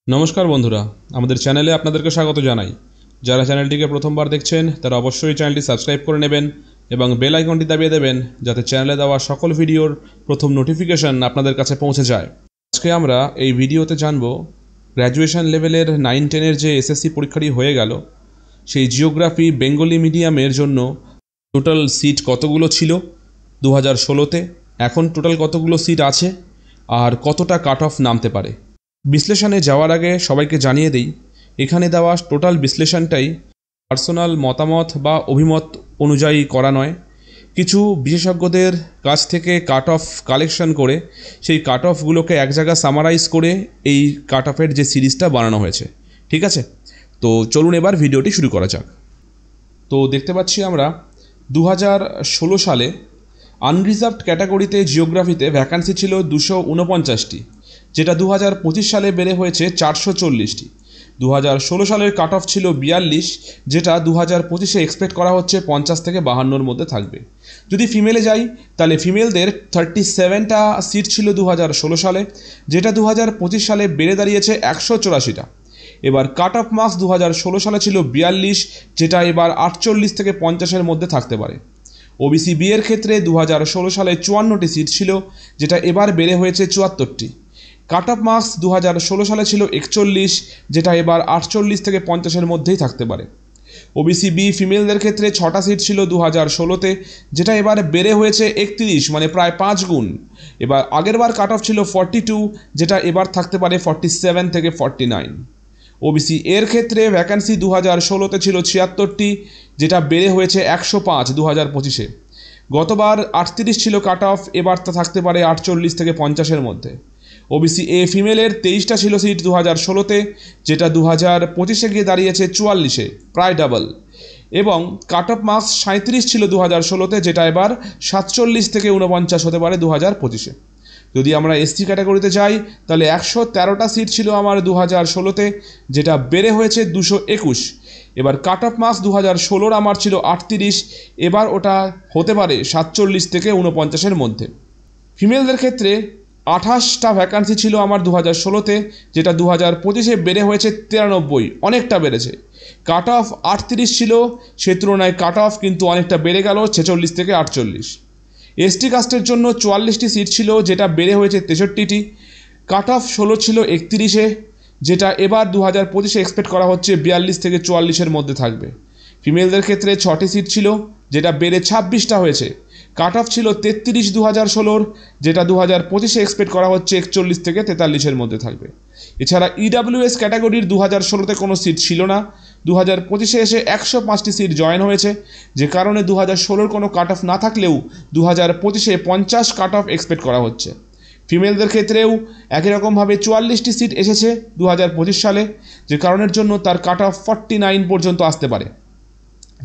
নমস্কার বন্ধুরা, আমাদের চ্যানেলে আপনাদেরকে স্বাগত জানাই। যারা চ্যানেলটিকে প্রথমবার দেখছেন তারা অবশ্যই চ্যানেলটি সাবস্ক্রাইব করে নেবেন এবং বেল আইকনটি দাবিয়ে দেবেন যাতে চ্যানেলে দেওয়া সকল ভিডিওর প্রথম নোটিফিকেশন আপনাদের কাছে পৌঁছে যায়। আজকে আমরা এই ভিডিওতে জানব গ্র্যাজুয়েশন লেভেলের 9-10-এর যে এসএসসি পরীক্ষাটি হয়ে গেল সেই জিওগ্রাফি বেঙ্গলি মিডিয়ামের জন্য টোটাল সিট কতগুলো ছিল 2016-তে, এখন টোটাল কতগুলো সিট আছে আর কতটা কাট অফ নামতে পারে। বিশ্লেষণে যাওয়ার আগে সবাইকে জানিয়ে দিই, এখানে দেওয়া টোটাল বিশ্লেষণটাই পার্সোনাল মতামত বা অভিমত অনুযায়ী করা নয়, কিছু বিশেষজ্ঞদের কাছ থেকে কাট অফ কালেকশন করে সেই কাট অফগুলোকে এক জায়গায় সামারাইজ করে এই কাট অফের যে সিরিজটা বানানো হয়েছে। ঠিক আছে, তো চলুন এবার ভিডিওটি শুরু করা যাক। তো দেখতে পাচ্ছি আমরা 2016 সালে আনরিজার্ভড ক্যাটাগরিতে জিওগ্রাফিতে ভ্যাকান্সি ছিল 249টি, যেটা 2025 সালে বেড়ে হয়েছে 440টি। 2016 সালের কাট অফ ছিল 42, যেটা 2025-এ এক্সপেক্ট করা হচ্ছে 50 থেকে 52-র মধ্যে থাকবে। যদি ফিমেলে যাই তাহলে ফিমেলদের 37টা সিট ছিল 2016 সালে, যেটা 2025 সালে বেড়ে দাঁড়িয়েছে 184টা। এবার কাট অফ মার্কস 2016 সালে ছিল 42, যেটা এবার 48 থেকে 50-এর মধ্যে থাকতে পারে। ওবিসি বি এর ক্ষেত্রে 2016 সালে 54টি সিট ছিল, যেটা এবার বেড়ে হয়েছে 74টি। কাট অফ মার্কস 2016 সালে ছিল 41, যেটা এবার 48 থেকে 50-এর মধ্যেই থাকতে পারে। ওবিসি বি ফিমেলদের ক্ষেত্রে 6টা সিট ছিল 2016-তে, যেটা এবার বেড়ে হয়েছে 31, মানে প্রায় 5 গুণ। এবার আগেরবার কাট অফ ছিল 42, যেটা এবার থাকতে পারে 47 থেকে 49। ওবিসি এর ক্ষেত্রে ভ্যাকান্সি 2016-তে ছিল 76টি, যেটা বেড়ে হয়েছে 105 2025-এ। গতবার 38 ছিল কাট অফ, এবার তা থাকতে পারে 48 থেকে 50-এর মধ্যে। ওবিসি এ ফিমেলের 23টা ছিল সিট 2016-তে, যেটা 2025-এ গিয়ে দাঁড়িয়েছে 44-এ, প্রায় ডাবল। এবং কাট অফ মার্কস 37 ছিল 2016-তে, যেটা এবার 47 থেকে 49 হতে পারে 2025-এ। যদি আমরা এসটি ক্যাটাগরিতে যাই তাহলে 113টা সিট ছিল আমার 2016-তে, যেটা বেড়ে হয়েছে 221। এবার কাট অফ মার্কস 2016-র আমার ছিল 38, এবার ওটা হতে পারে 47 থেকে 49-এর মধ্যে। ফিমেলদের ক্ষেত্রে 28টা ভ্যাকান্সি ছিল আমার 2016-তে, যেটা 2025-এ বেড়ে হয়েছে 93, অনেকটা বেড়েছে। কাট অফ 38 ছিল, সে তুলনায় কাট অফ কিন্তু অনেকটা বেড়ে গেল 46 থেকে 48। এসটি কাস্টের জন্য 44টি সিট ছিল, যেটা বেড়ে হয়েছে 63টি। কাট অফ 16 ছিল 31-এ, যেটা এবার 2025-এ এক্সপেক্ট করা হচ্ছে 42 থেকে 44-এর মধ্যে থাকবে। ফিমেলদের ক্ষেত্রে 6টি সিট ছিল, যেটা বেড়ে 26টা হয়েছে। কাট অফ ছিল 33 2016-র, যেটা 2025-এ এক্সপেক্ট করা হচ্ছে 41 থেকে 43-এর মধ্যে থাকবে। এছাড়া ইডাব্লিউএস ক্যাটাগরির 2016-তে কোনো সিট ছিল না, 2025-এ এসে 105টি সিট জয়েন হয়েছে, যে কারণে 2016-র কোনো কাট অফ না থাকলেও 2025-এ 50 কাট অফ এক্সপেক্ট করা হচ্ছে। ফিমেলদের ক্ষেত্রেও একই রকমভাবে 44টি সিট এসেছে 2025 সালে, যে কারণের জন্য তার কাট অফ 49 পর্যন্ত আসতে পারে।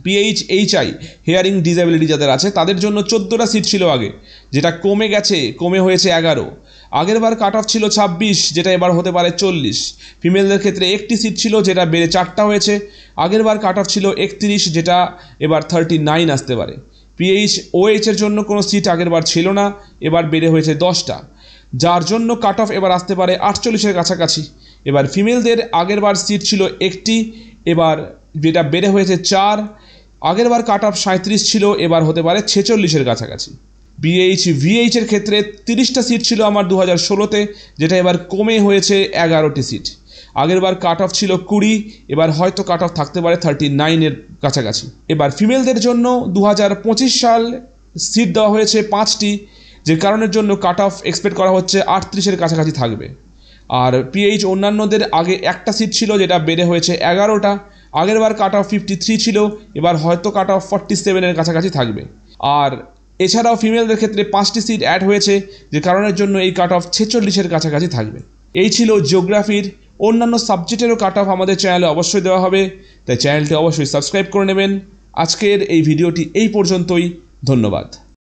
পিএইচআই হিয়ারিং ডিসএবিলিটি যাদের আছে তাদের জন্য 14টা সিট ছিল আগে, যেটা কমে হয়েছে 11। আগেরবার কাট অফ ছিল 26, যেটা এবার হতে পারে 40। ফিমেলদের ক্ষেত্রে একটি সিট ছিল, যেটা বেড়ে 4টা হয়েছে। আগেরবার কাট অফ ছিল 31, যেটা এবার 39 আসতে পারে। ওএইচের জন্য কোনো সিট আগেরবার ছিল না, এবার বেড়ে হয়েছে 10টা, যার জন্য কাট অফ এবার আসতে পারে 48-এর কাছাকাছি। এবার ফিমেলদের আগেরবার সিট ছিল একটি, এবার যেটা বেড়ে হয়েছে 4। আগেরবার কাট অফ 37 ছিল, এবার হতে পারে 46-এর কাছাকাছি। ভিএইচের ক্ষেত্রে 30টা সিট ছিল আমার 2016-তে, যেটা এবার কমে হয়েছে 11টি সিট। আগেরবার কাট অফ ছিল 20, এবার হয়তো কাট অফ থাকতে পারে 39-এর কাছাকাছি। এবার ফিমেলদের জন্য 2025 সাল সিট দেওয়া হয়েছে 5টি, যে কারণের জন্য কাট অফ এক্সপেক্ট করা হচ্ছে 38-এর কাছাকাছি থাকবে। আর পিএইচ অন্যান্যদের আগে একটা সিট ছিল, যেটা বেড়ে হয়েছে 11টা। আগেরবার কাট অফ 53 ছিল, এবার হয়তো কাট অফ 47-এর কাছাকাছি থাকবে। আর এছাড়াও ফিমেলদের ক্ষেত্রে 5টি সিট অ্যাড হয়েছে, যে কারণের জন্য এই কাট অফ 46-এর কাছাকাছি থাকবে। এই ছিল জিওগ্রাফির। অন্যান্য সাবজেক্টেরও কাট অফ আমাদের চ্যানেলে অবশ্যই দেওয়া হবে, তাই চ্যানেলটি অবশ্যই সাবস্ক্রাইব করে নেবেন। আজকের এই ভিডিওটি এই পর্যন্তই, ধন্যবাদ।